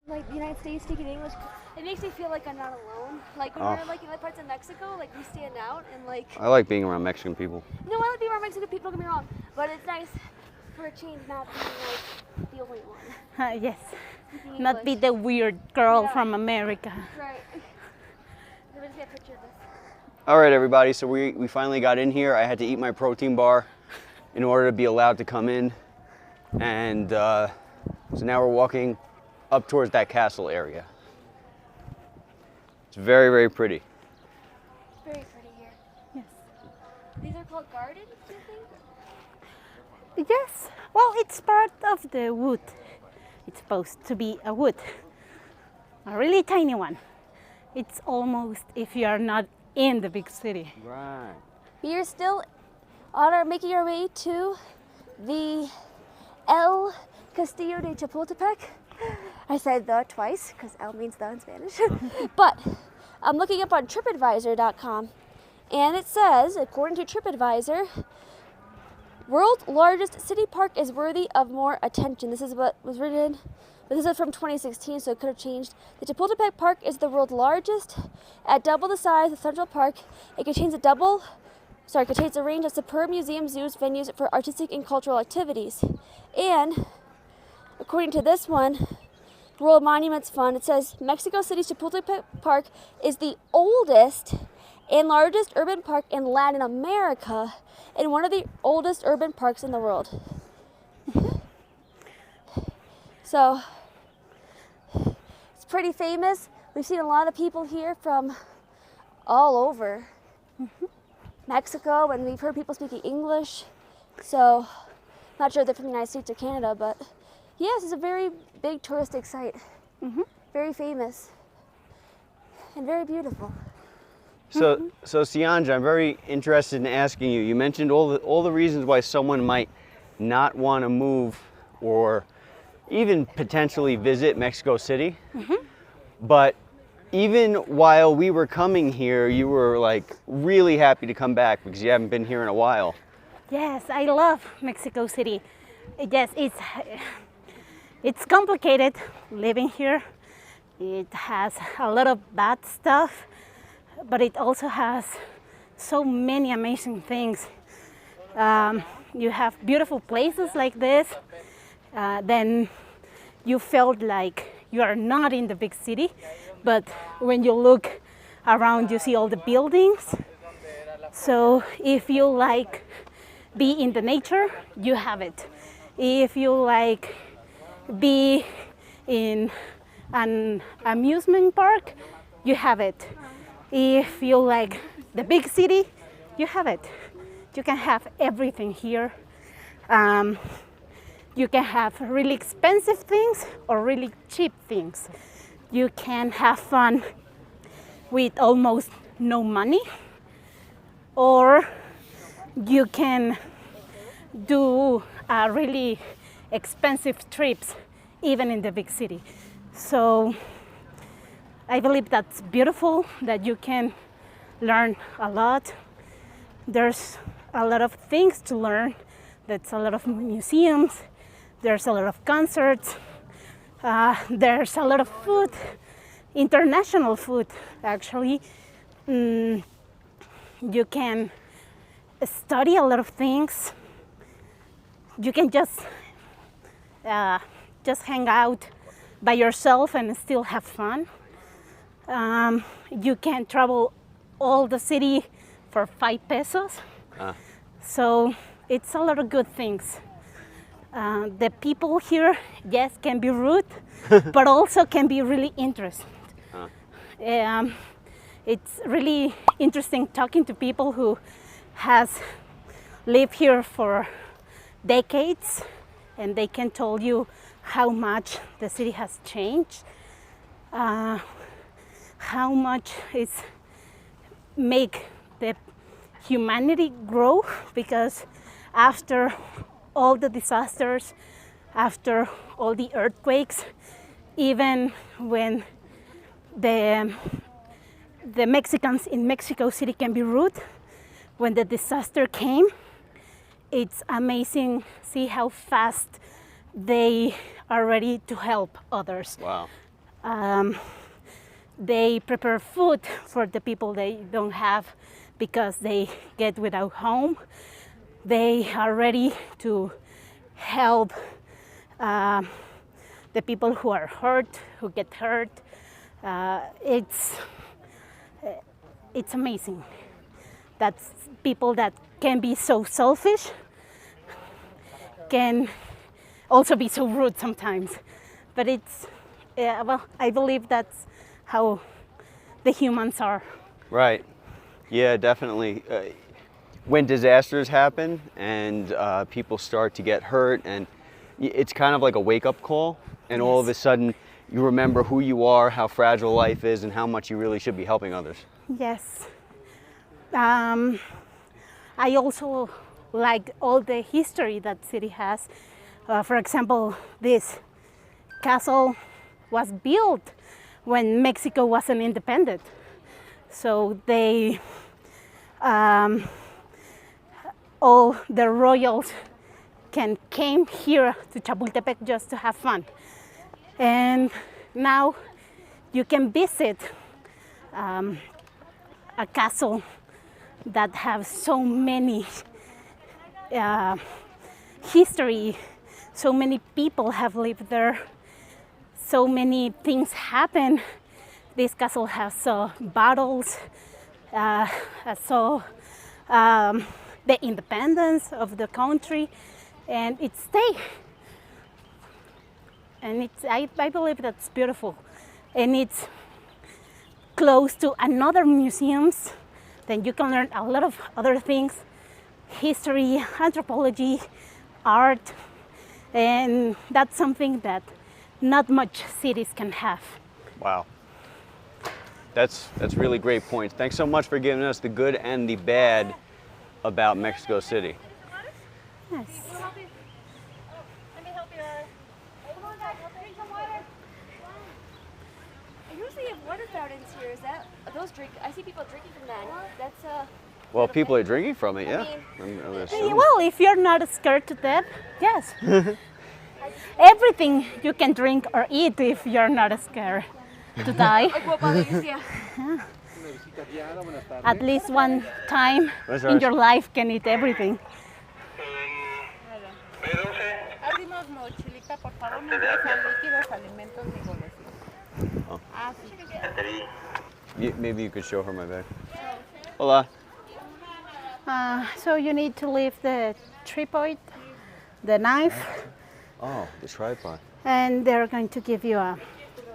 Like the United States speaking English, it makes me feel like I'm not alone. Like when we're like in other parts of Mexico, like we stand out and like. I like being around Mexican people. No, I like being around Mexican people. Don't get me wrong, but it's nice for a change not being like the only one. Yes, not be the weird girl from America. Right. Let me get a picture of this. All right, everybody. So we finally got in here. I had to eat my protein bar in order to be allowed to come in, and so now we're walking up towards that castle area. It's very, very pretty. Very pretty here. Yes. These are called gardens, do you think? Yes. Well, it's part of the wood. It's supposed to be a wood. A really tiny one. It's almost if you are not in the big city. Right. We are still making our way to the El Castillo de Chapultepec. I said the twice because El means the in Spanish. But I'm looking up on TripAdvisor.com, and it says, according to TripAdvisor, world's largest city park is worthy of more attention. This is what was written, but this is from 2016, so it could have changed. The Chapultepec Park is the world's largest. At double the size of Central Park, it contains a range of superb museums, zoos, venues for artistic and cultural activities. And according to this one, World Monuments Fund, it says Mexico City's Chapultepec Park is the oldest and largest urban park in Latin America and one of the oldest urban parks in the world. So it's pretty famous. We've seen a lot of people here from all over Mexico, and we've heard people speaking English. So not sure if they're from the United States or Canada, but yes, it's a very big touristic site. Very famous and very beautiful. So, Sianja, I'm very interested in asking you. You mentioned all the reasons why someone might not want to move or even potentially visit Mexico City. But even while we were coming here, you were like really happy to come back because you haven't been here in a while. Yes, I love Mexico City. Yes, it's complicated living here. It has a lot of bad stuff, but it also has so many amazing things. You have beautiful places like this. Then you felt like you are not in the big city, but when you look around, you see all the buildings. So if you like be in the nature, you have it. If you like be in an amusement park, you have it. If you like the big city, you have it. You can have everything here. You can have really expensive things or really cheap things. You can have fun with almost no money, or you can do really expensive trips even in the big city. So I believe that's beautiful, that you can learn a lot. There's a lot of things to learn. There's a lot of museums. There's a lot of concerts. There's a lot of food, international food actually. You can study a lot of things. You can just hang out by yourself and still have fun. You can travel all the city for 5 pesos. So it's a lot of good things. The people here, yes, can be rude, but also can be really interesting. It's really interesting talking to people who has lived here for decades, and they can tell you how much the city has changed, how much it's make the humanity grow, because after all the disasters, after all the earthquakes, even when the Mexicans in Mexico City can be rude, when the disaster came, it's amazing see how fast they are ready to help others. Wow. They prepare food for the people they don't have because they get without home. They are ready to help the people who are hurt, who get hurt. It's amazing. That's people that can be so selfish, can also be so rude sometimes. But well, I believe that's how the humans are. Right. Yeah, definitely. When disasters happen and people start to get hurt, and it's kind of like a wake-up call, and all of a sudden you remember who you are, how fragile life is, and how much you really should be helping others. Yes. I also like all the history that city has. For example, this castle was built when Mexico wasn't independent. So they, all the royals came here to Chapultepec just to have fun. And now you can visit a castle that have so many history, so many people have lived there, so many things happen. This castle has battles, the independence of the country, and it stay. And I believe that's beautiful, and it's close to another museums. Then you can learn a lot of other things, history, anthropology, art, and that's something that not much cities can have. Wow. That's really great points. Thanks so much for giving us the good and the bad about Mexico City. Yes. Let me help you. Come on, guys, drink some water. I usually have water fountains here. Is that those drink? I see people drinking from that. That's Well, people are drinking from it, yeah. Well, if you're not scared to death, yes. Everything you can drink or eat if you're not scared to die. At least one time in your life can eat everything. Abrimos mochilita, por favor, no dejan líquidos, alimentos ni golosinas. Oh. Ah, sí. Maybe you could show her my bag. Hola. So you need to leave the tripod, the knife, Oh, the tripod. and they're going to give you a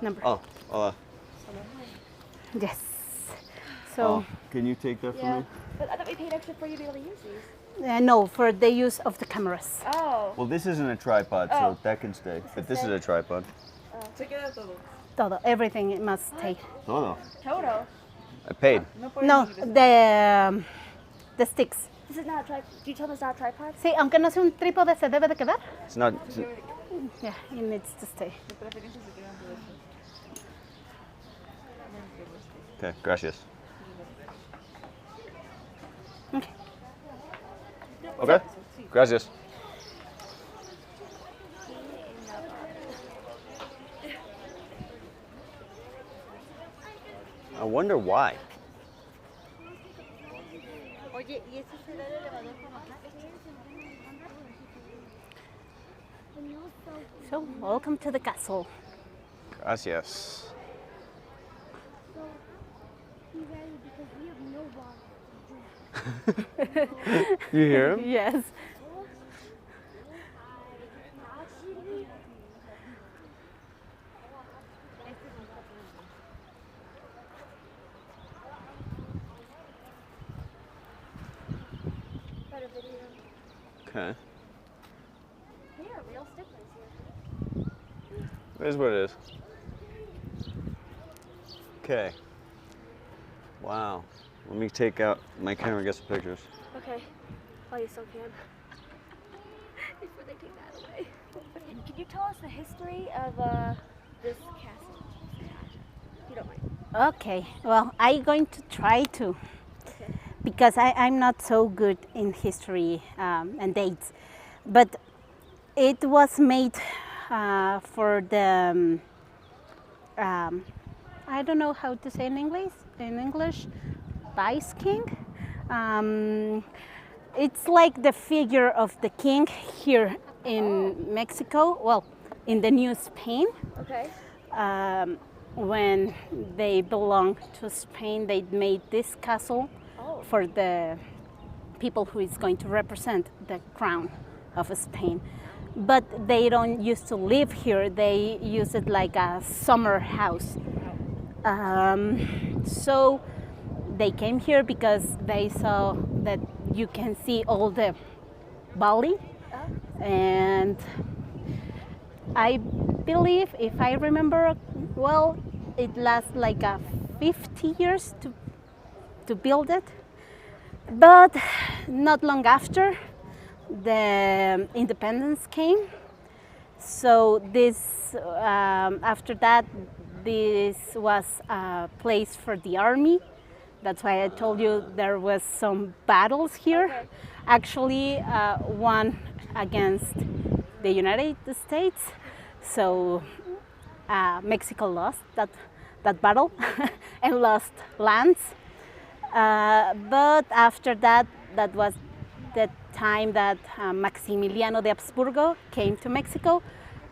number. Oh, hola. Yes. Oh, So can you take that for yeah. me? But I thought we paid extra for you to be able to use these. no, for the use of the cameras. Oh. Well, this isn't a tripod, so Oh. that can stay. But this is a tripod. Todo, everything it must stay. Todo. Toto. I paid. No, the sticks. This is not a tripod. Do you tell them it's not a tripod? Sí, aunque no sea un trípode, se debe de quedar. It's not. Yeah, it needs to stay. Okay, gracias. Okay. Okay, gracias. I wonder why. So, welcome to the castle. Gracias. You hear him? Yes. Okay. They are real sticklers here. It is what it is. Okay. Wow. Let me take out my camera and get some pictures. Okay. While you still can. Before they take that away. Can you tell us the history of this castle? If you don't mind. Okay, well, I'm going to try to, Okay. because I'm not so good in history and dates. But it was made for the I don't know how to say in English. In English, vice king. It's like the figure of the king here in Mexico. Well, in the New Spain. Okay. When they belonged to Spain, they made this castle for the people who is going to represent the crown of Spain. But they don't used to live here. They use it like a summer house. So they came here because they saw that you can see all the valley, and I believe, if I remember well, it lasts like 50 years to build it. But not long after, the independence came. So this, after that, this was a place for the army. That's why I told you there was some battles here. Okay. Actually, one against the United States. So Mexico lost that battle and lost lands. But after that, that was the time that Maximiliano de Habsburgo came to Mexico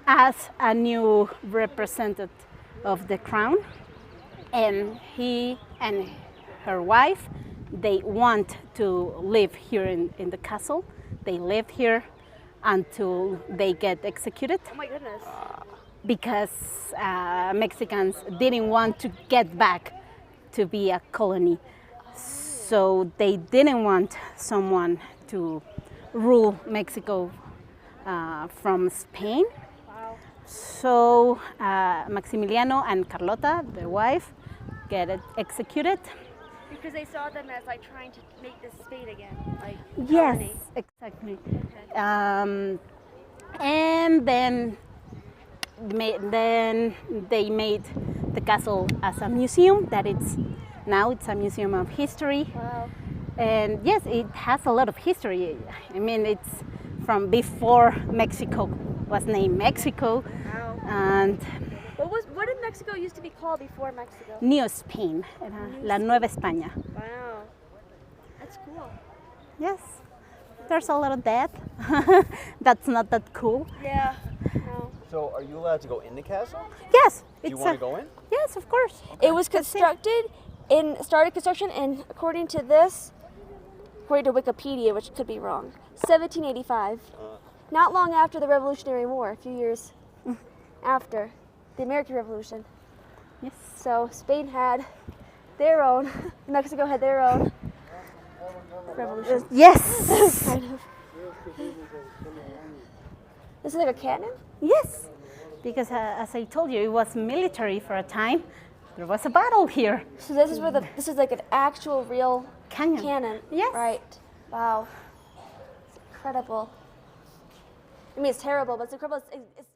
as a new representative of the crown. And he and her wife, they want to live here in the castle. They live here until they get executed. Oh my goodness. Because Mexicans didn't want to get back to be a colony. So they didn't want someone to rule Mexico from Spain. Wow. So Maximiliano and Carlota, the wife, get executed. Because they saw them as like trying to make this Spain again, like Yes, colony. exactly. Okay. And then they made the castle as a museum. Now it's a museum of history. Wow. And yes, it has a lot of history. I mean, it's from before Mexico was named Mexico. Wow. And What did Mexico used to be called before Mexico? New Spain, La Nueva España. Wow. That's cool. Yes, there's a lot of that. That's not that cool. Yeah. No. So are you allowed to go in the castle? Yes, Do you want to go in? Yes, of course. It was started construction in, according to Wikipedia, which could be wrong, 1785. Not long after the Revolutionary War, a few years after the American Revolution. Yes. So Spain had their own, Mexico had their own revolution. Yes. Kind of. This is like a cannon? Yes. Because as I told you, it was military for a time. There was a battle here. So this is like an actual real cannon. Yes. Right. Wow. It's incredible. I mean, it's terrible, but it's incredible. It's